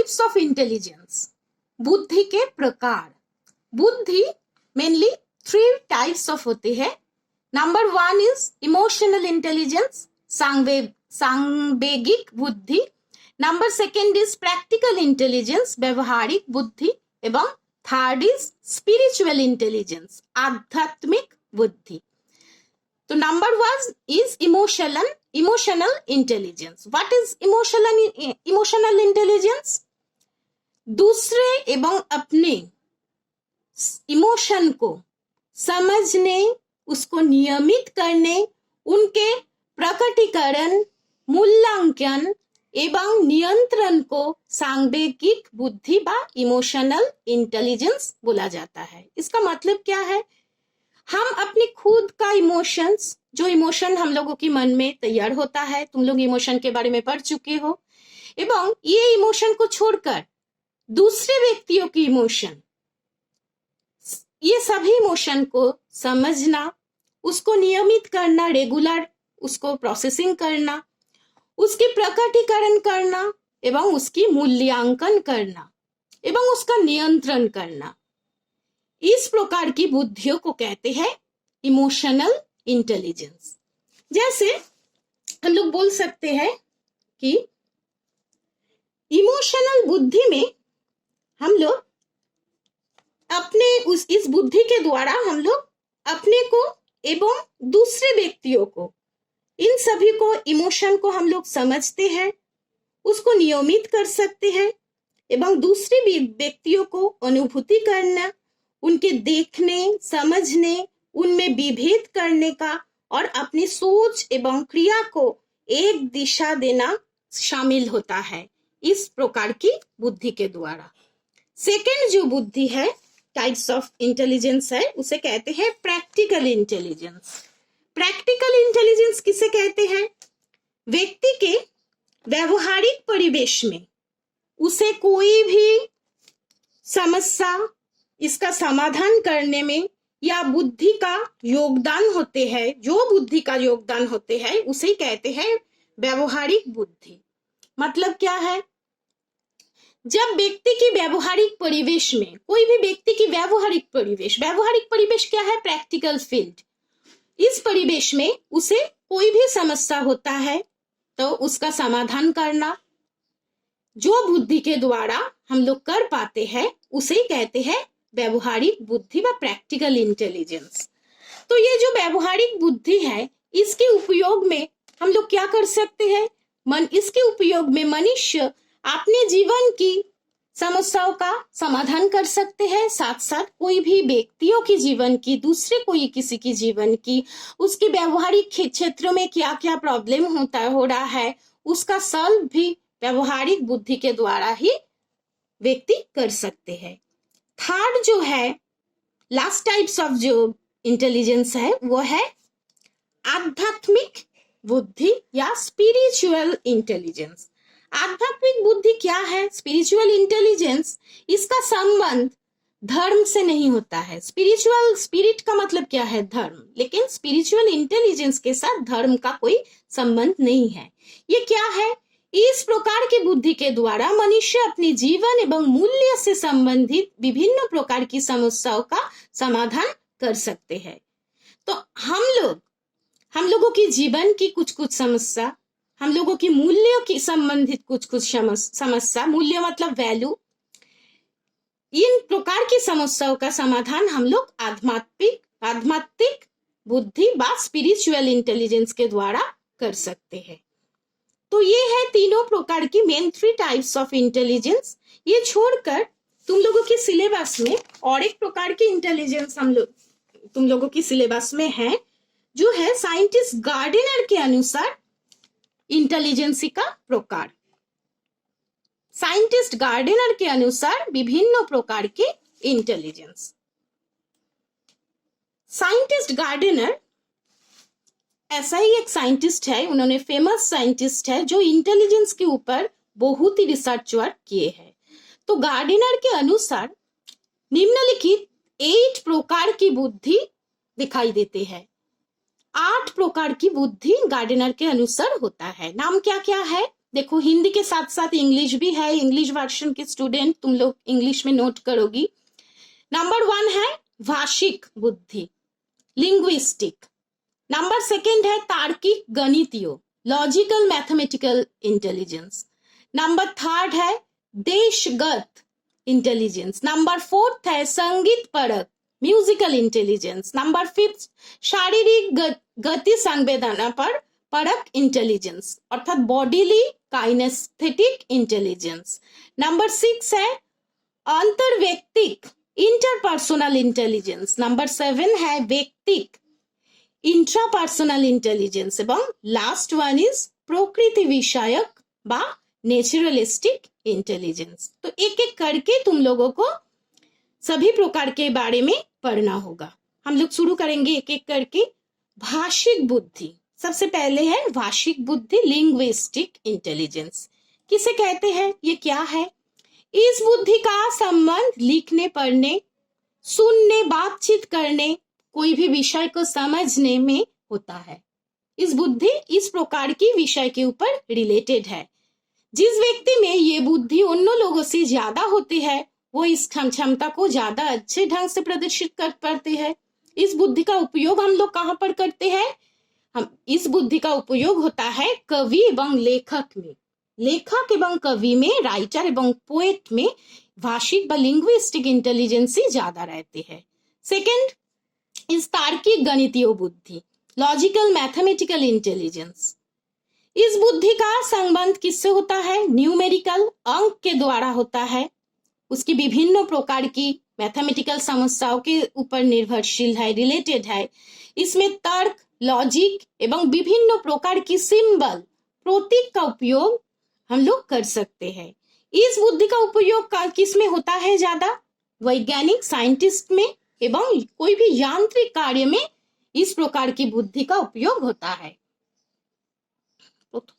Types of intelligence, बुद्धि के प्रकार। बुद्धि मेनली 3 टाइप्स ऑफ होते हैं। नंबर 1 इज इमोशनल इंटेलिजेंस, सांवेगिक बुद्धि। नंबर 2 इज प्रैक्टिकल इंटेलिजेंस, व्यवहारिक बुद्धि। एवं 3rd इज स्पिरिचुअल इंटेलिजेंस, आध्यात्मिक बुद्धि। तो number 1 is emotional intelligence. What is emotional intelligence? दूसरे एवं अपने इमोशन को समझने, उसको नियमित करने, उनके प्रकटीकरण, मूल्यांकन एवं नियंत्रण को सांवेगिक बुद्धि व इमोशनल इंटेलिजेंस बोला जाता है। इसका मतलब क्या है? हम अपने खुद का इमोशंस, जो इमोशन हम लोगों के मन में तैयार होता है, तुम लोग इमोशन के बारे में पढ़ चुके हो, एवं ये इमोशन को छोड़कर दूसरे व्यक्तियों की इमोशन, ये सभी इमोशन को समझना, उसको नियमित करना, रेगुलर उसको प्रोसेसिंग करना, उसकी प्रकटीकरण करना एवं उसकी मूल्यांकन करना एवं उसका नियंत्रण करना, इस प्रकार की बुद्धियों को कहते हैं इमोशनल इंटेलिजेंस। जैसे हम लोग बोल सकते हैं कि इमोशनल बुद्धि में हम लोग अपने इस बुद्धि के द्वारा हम लोग अपने को एवं दूसरे व्यक्तियों को, इन सभी को, इमोशन को हम लोग समझते हैं, उसको नियमित कर सकते हैं एवं दूसरे व्यक्तियों को अनुभूति करना, उनके देखने, समझने, उनमें विभेद करने का और अपनी सोच एवं क्रिया को एक दिशा देना शामिल होता है इस प्रकार की बुद्धि के द्वारा। सेकंड जो बुद्धि है, टाइप्स ऑफ इंटेलिजेंस है, उसे कहते हैं प्रैक्टिकल इंटेलिजेंस। प्रैक्टिकल इंटेलिजेंस किसे कहते हैं? व्यक्ति के व्यवहारिक परिवेश में उसे कोई भी समस्या, इसका समाधान करने में या बुद्धि का योगदान होते हैं, जो बुद्धि का योगदान होते हैं उसे कहते हैं व्यवहारिक बुद्धि। मतलब क्या है? जब व्यक्ति की व्यवहारिक परिवेश में, कोई भी व्यक्ति की व्यवहारिक परिवेश क्या है? Practical field. इस परिवेश में उसे कोई भी समस्या होता है तो उसका समाधान करना, जो बुद्धि के द्वारा हम लोग कर पाते हैं, उसे कहते हैं व्यवहारिक बुद्धि व प्रैक्टिकल इंटेलिजेंस। तो ये जो व्यवहारिक बुद्धि है, इसके उपयोग में हम लोग क्या कर सकते हैं? इसके उपयोग में मनुष्य अपने जीवन की समस्याओं का समाधान कर सकते हैं, साथ साथ कोई भी व्यक्तियों की जीवन की, दूसरे कोई किसी की जीवन की, उसके व्यवहारिक क्षेत्रों में क्या क्या प्रॉब्लम हो रहा है, उसका सॉल्व भी व्यवहारिक बुद्धि के द्वारा ही व्यक्ति कर सकते हैं। थर्ड जो है, लास्ट टाइप्स ऑफ जो इंटेलिजेंस है, वो है आध्यात्मिक बुद्धि या स्पिरिचुअल इंटेलिजेंस। आध्यात्मिक बुद्धि क्या है? स्पिरिचुअल इंटेलिजेंस, इसका संबंध धर्म से नहीं होता है। स्पिरिट का मतलब क्या है? धर्म। लेकिन स्पिरिचुअल इंटेलिजेंस के साथ धर्म का कोई संबंध नहीं है। ये क्या है? इस प्रकार की बुद्धि के द्वारा मनुष्य अपने जीवन एवं मूल्य से संबंधित विभिन्न प्रकार की समस्याओं का समाधान कर सकते हैं। तो हम लोगों की जीवन की कुछ समस्या, हम लोगों की मूल्यों की संबंधित कुछ समस्या, मूल्य मतलब वैल्यू, इन प्रकार की समस्याओं का समाधान हम लोग आध्यात्मिक बुद्धि व स्पिरिचुअल इंटेलिजेंस के द्वारा कर सकते हैं। तो ये है तीनों प्रकार की मेन 3 टाइप्स ऑफ इंटेलिजेंस। ये छोड़कर तुम लोगों के सिलेबस में और एक प्रकार की इंटेलिजेंस तुम लोगों की सिलेबस में है, जो है साइंटिस्ट गार्डिनर के अनुसार इंटेलिजेंस का प्रकार। साइंटिस्ट गार्डिनर के अनुसार विभिन्न प्रकार के इंटेलिजेंस। साइंटिस्ट गार्डिनर ऐसा ही एक साइंटिस्ट है, उन्होंने फेमस साइंटिस्ट है जो इंटेलिजेंस के ऊपर बहुत ही रिसर्च वर्क किए हैं। तो गार्डिनर के अनुसार निम्नलिखित 8 प्रकार की बुद्धि दिखाई देते हैं। 8 प्रकार की बुद्धि गार्डिनर के अनुसार होता है। नाम क्या क्या है देखो हिंदी के साथ साथ इंग्लिश भी है, इंग्लिश वर्जन के स्टूडेंट तुम लोग इंग्लिश में नोट करोगी। नंबर 1 है भाषिक बुद्धि, लिंग्विस्टिक। नंबर 2 है तार्किक गणितीय, लॉजिकल मैथमेटिकल इंटेलिजेंस। नंबर 3 है देशगत इंटेलिजेंस। नंबर 4 है संगीत परक, म्यूजिकल इंटेलिजेंस। नंबर 5 शारीरिक गति संवेदना पर परक इंटेलिजेंस अर्थात बॉडीली काइनेस्थेटिक इंटेलिजेंस। नंबर 6 है अंतर्व्यक्तिक इंटरपर्सनल इंटेलिजेंस। नंबर 7 है व्यक्तिक इंट्रापर्सनल इंटेलिजेंस এবং लास्ट वन इज प्रकृति विषयक बा नेचुरलिस्टिक इंटेलिजेंस। तो एक एक करके तुम लोगों को सभी प्रकार के बारे में पढ़ना होगा। हम लोग शुरू करेंगे एक एक करके। भाषिक बुद्धि, सबसे पहले है भाषिक बुद्धि, लिंग्विस्टिक इंटेलिजेंस। किसे कहते हैं, ये क्या है? इस बुद्धि का संबंध लिखने, पढ़ने, सुनने, बातचीत करने, कोई भी विषय को समझने में होता है। इस बुद्धि इस प्रकार की विषय के ऊपर रिलेटेड है। जिस व्यक्ति में ये बुद्धि अन्य लोगों से ज्यादा होती है वो इस क्षमता को ज्यादा अच्छे ढंग से प्रदर्शित कर पाते हैं। इस बुद्धि का उपयोग हम लोग कहाँ पर करते हैं? हम इस बुद्धि का उपयोग होता है कवि एवं लेखक में, लेखक एवं कवि में, राइटर एवं पोएट में भाषिक व लिंग्विस्टिक इंटेलिजेंस ज्यादा रहती है। सेकेंड इस तार्किक गणितीय बुद्धि, लॉजिकल मैथमेटिकल इंटेलिजेंस। इस बुद्धि का संबंध किससे होता है? न्यूमेरिकल अंक के द्वारा होता है। उसकी विभिन्न प्रकार की मैथमेटिकल समस्याओं के ऊपर निर्भरशील है, रिलेटेड है। इसमें तर्क, लॉजिक एवं विभिन्न प्रकार की सिंबल, प्रतीक का उपयोग हम लोग कर सकते हैं। इस बुद्धि का उपयोग किस में होता है ज्यादा? वैज्ञानिक, साइंटिस्ट में एवं कोई भी यांत्रिक कार्य में इस प्रकार की बुद्धि का उपयोग होता है।